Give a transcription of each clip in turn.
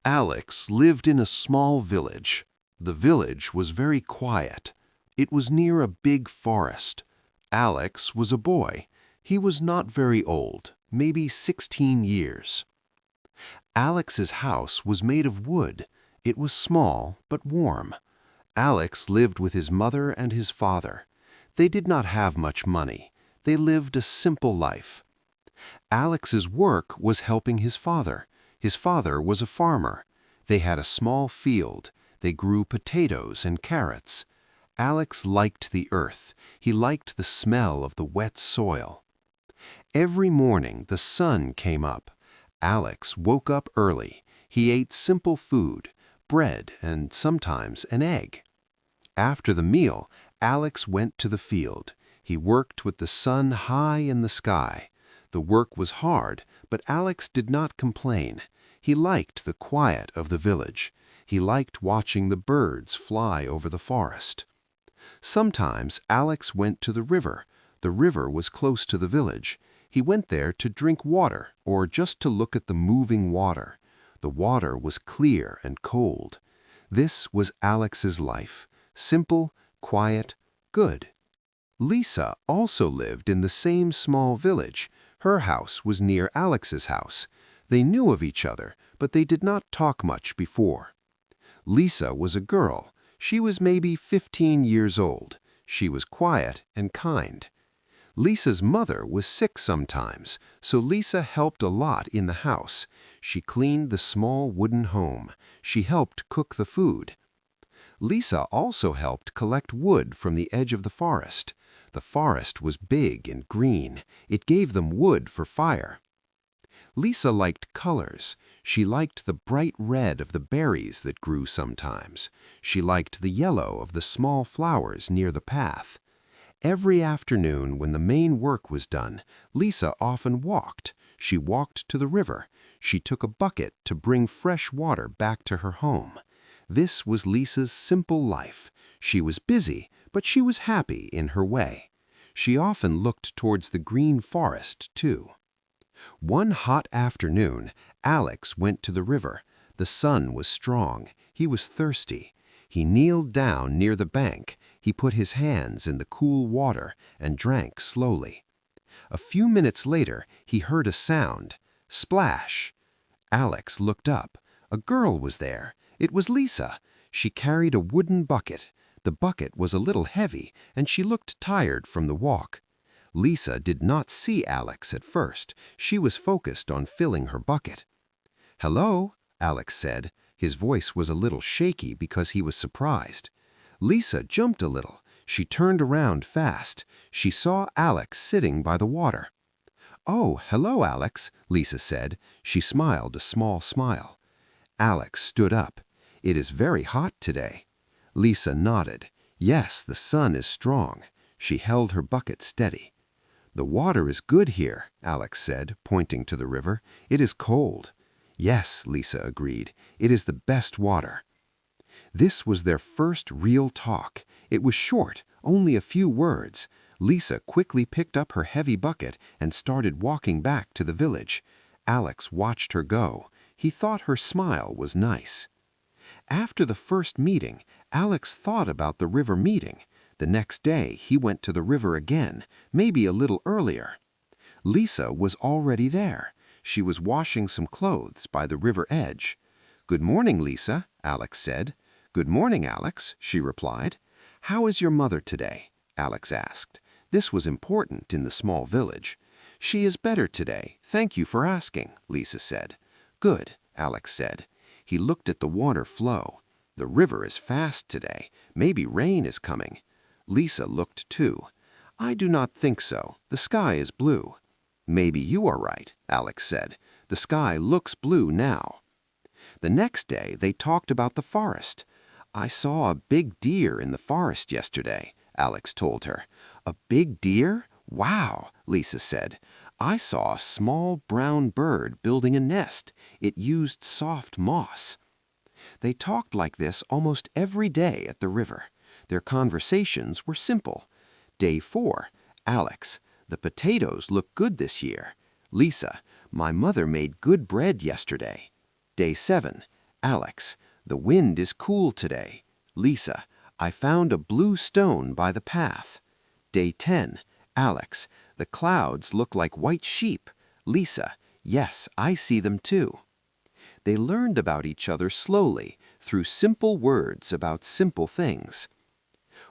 Alex lived in a small village. The village was very quiet. It was near a big forest. Alex was a boy. He was not very old, maybe 16 years. Alex's house was made of wood. It was small but warm. Alex lived with his mother and his father. They did not have much money. They lived a simple life. Alex's work was helping his father. His father was a farmer. They had a small field. They grew potatoes and carrots. Alex liked the earth. He liked the smell of the wet soil. Every morning the sun came up. Alex woke up early. He ate simple food, bread and sometimes an egg. After the meal, Alex went to the field. He worked with the sun high in the sky. The work was hard, but Alex did not complain. He liked the quiet of the village. He liked watching the birds fly over the forest. Sometimes Alex went to the river. The river was close to the village. He went there to drink water or just to look at the moving water. The water was clear and cold. This was Alex's life. Simple, quiet, good. Lisa also lived in the same small village. Her house was near Alex's house. They knew of each other, but they did not talk much before. Lisa was a girl. She was maybe 15 years old. She was quiet and kind. Lisa's mother was sick sometimes, so Lisa helped a lot in the house. She cleaned the small wooden home. She helped cook the food. Lisa also helped collect wood from the edge of the forest. The forest was big and green. It gave them wood for fire. Lisa liked colors. She liked the bright red of the berries that grew sometimes. She liked the yellow of the small flowers near the path. Every afternoon when the main work was done, Lisa often walked. She walked to the river. She took a bucket to bring fresh water back to her home. This was Lisa's simple life. She was busy, but she was happy in her way. She often looked towards the green forest, too. One hot afternoon, Alex went to the river. The sun was strong. He was thirsty. He kneeled down near the bank. He put his hands in the cool water and drank slowly. A few minutes later, he heard a sound. Splash! Alex looked up. A girl was there. It was Lisa. She carried a wooden bucket. The bucket was a little heavy, and she looked tired from the walk. Lisa did not see Alex at first. She was focused on filling her bucket. "Hello," Alex said. His voice was a little shaky because he was surprised. Lisa jumped a little. She turned around fast. She saw Alex sitting by the water. "Oh, hello, Alex," Lisa said. She smiled a small smile. Alex stood up. "It is very hot today." Lisa nodded. "Yes, the sun is strong." She held her bucket steady. "The water is good here," Alex said, pointing to the river. "It is cold." "Yes," Lisa agreed. "It is the best water." This was their first real talk. It was short, only a few words. Lisa quickly picked up her heavy bucket and started walking back to the village. Alex watched her go. He thought her smile was nice. After the first meeting, Alex thought about the river meeting. The next day, he went to the river again, maybe a little earlier. Lisa was already there. She was washing some clothes by the river edge. "Good morning, Lisa," Alex said. "Good morning, Alex," she replied. "How is your mother today?" Alex asked. This was important in the small village. "She is better today. Thank you for asking," Lisa said. "Good," Alex said. He looked at the water flow. "The river is fast today. Maybe rain is coming." Lisa looked too. "I do not think so. The sky is blue." "Maybe you are right," Alex said. "The sky looks blue now." The next day they talked about the forest. "I saw a big deer in the forest yesterday," Alex told her. "A big deer? Wow," Lisa said. "I saw a small brown bird building a nest. It used soft moss." They talked like this almost every day at the river. Their conversations were simple. Day 4, Alex, "The potatoes look good this year." Lisa, "My mother made good bread yesterday." Day 7, Alex, the wind is cool today. Lisa, I found a blue stone by the path. Day 10. Alex, the clouds look like white sheep. Lisa, yes, I see them too. They learned about each other slowly through simple words about simple things.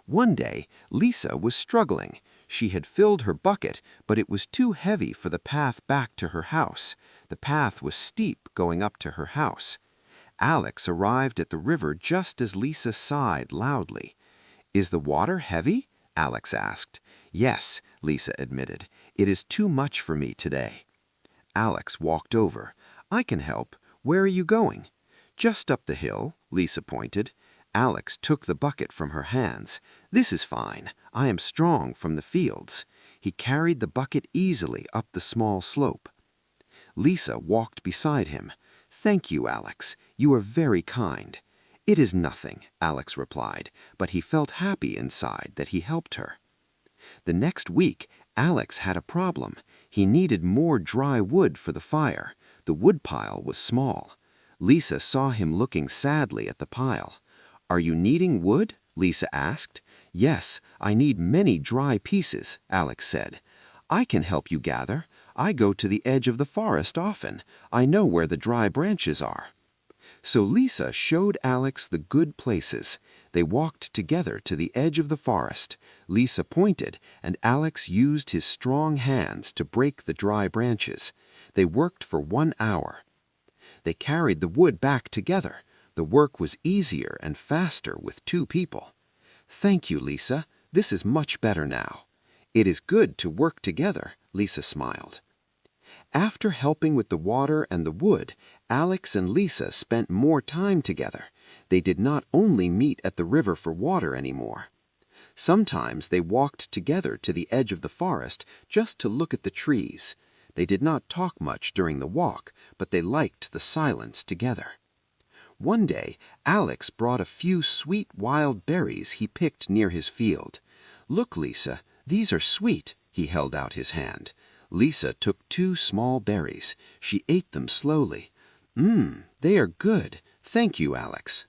One day, Lisa was struggling. She had filled her bucket, but it was too heavy for the path back to her house. The path was steep going up to her house. Alex arrived at the river just as Lisa sighed loudly. "Is the water heavy?" Alex asked. "Yes," Lisa admitted. "It is too much for me today." Alex walked over. "I can help. Where are you going?" "Just up the hill," Lisa pointed. Alex took the bucket from her hands. "This is fine. I am strong from the fields." He carried the bucket easily up the small slope. Lisa walked beside him. "Thank you, Alex. You are very kind." "It is nothing," Alex replied, but he felt happy inside that he helped her. The next week, Alex had a problem. He needed more dry wood for the fire. The woodpile was small. Lisa saw him looking sadly at the pile. "Are you needing wood?" Lisa asked. "Yes, I need many dry pieces," Alex said. "I can help you gather. I go to the edge of the forest often. I know where the dry branches are." So Lisa showed Alex the good places. They walked together to the edge of the forest. Lisa pointed, and Alex used his strong hands to break the dry branches. They worked for 1 hour. They carried the wood back together. The work was easier and faster with 2 people. "Thank you, Lisa. This is much better now." "It is good to work together," Lisa smiled. After helping with the water and the wood, Alex and Lisa spent more time together. They did not only meet at the river for water anymore. Sometimes they walked together to the edge of the forest just to look at the trees. They did not talk much during the walk, but they liked the silence together. One day, Alex brought a few sweet wild berries he picked near his field. "Look, Lisa, these are sweet." He held out his hand. Lisa took 2 small berries. She ate them slowly. They are good. Thank you, Alex."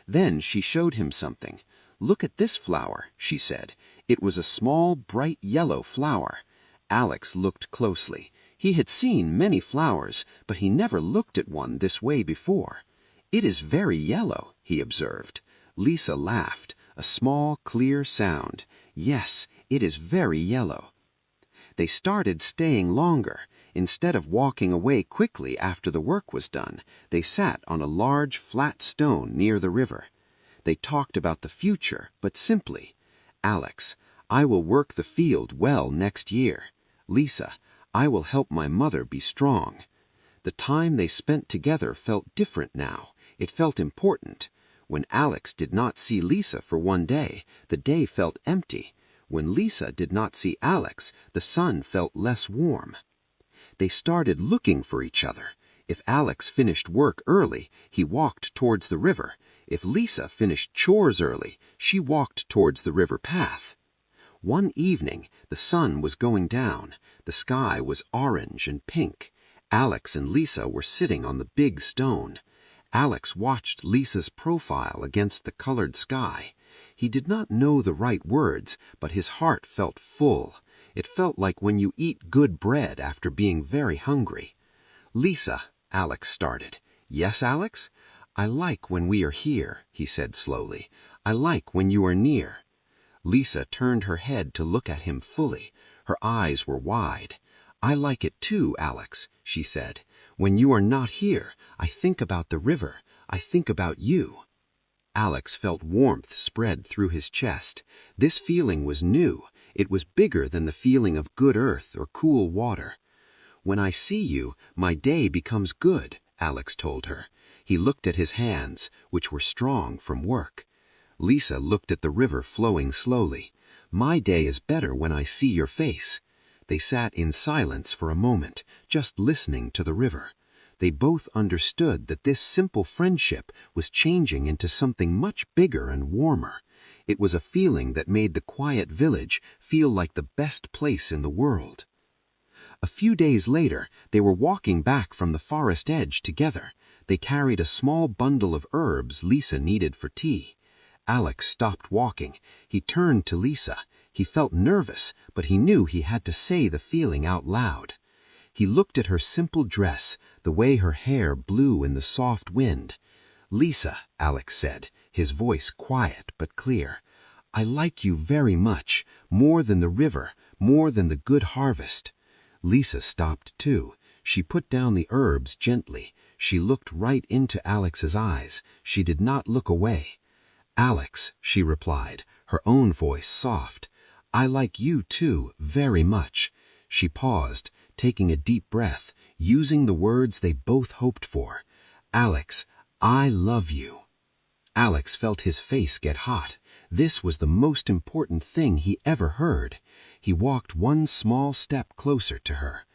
Then she showed him something. "Look at this flower," she said. It was a small, bright yellow flower. Alex looked closely. He had seen many flowers, but he never looked at one this way before. "It is very yellow," he observed. Lisa laughed, a small, clear sound. "Yes, it is very yellow." They started staying longer. Instead of walking away quickly after the work was done, they sat on a large, flat stone near the river. They talked about the future, but simply. "Alex, I will work the field well next year." "Lisa, I will help my mother be strong." The time they spent together felt different now. It felt important. When Alex did not see Lisa for one day, the day felt empty. When Lisa did not see Alex, the sun felt less warm. They started looking for each other. If Alex finished work early, he walked towards the river. If Lisa finished chores early, she walked towards the river path. One evening, the sun was going down. The sky was orange and pink. Alex and Lisa were sitting on the big stone. Alex watched Lisa's profile against the colored sky. He did not know the right words, but his heart felt full. It felt like when you eat good bread after being very hungry. "Lisa," Alex started. "Yes, Alex?" "I like when we are here," he said slowly. "I like when you are near." Lisa turned her head to look at him fully. Her eyes were wide. "I like it too, Alex," she said. "When you are not here, I think about the river. I think about you." Alex felt warmth spread through his chest. This feeling was new. It was bigger than the feeling of good earth or cool water. "When I see you, my day becomes good," Alex told her. He looked at his hands, which were strong from work. Lisa looked at the river flowing slowly. "My day is better when I see your face." They sat in silence for a moment, just listening to the river. They both understood that this simple friendship was changing into something much bigger and warmer. It was a feeling that made the quiet village feel like the best place in the world. A few days later, they were walking back from the forest edge together. They carried a small bundle of herbs Lisa needed for tea. Alex stopped walking. He turned to Lisa. He felt nervous, but he knew he had to say the feeling out loud. He looked at her simple dress, the way her hair blew in the soft wind. "Lisa," Alex said, his voice quiet but clear, "I like you very much, more than the river, more than the good harvest." Lisa stopped too. She put down the herbs gently. She looked right into Alex's eyes. She did not look away. "Alex," she replied, her own voice soft, "I like you too, very much." She paused, taking a deep breath, using the words they both hoped for. "Alex, I love you." Alex felt his face get hot. This was the most important thing he ever heard. He walked one small step closer to her.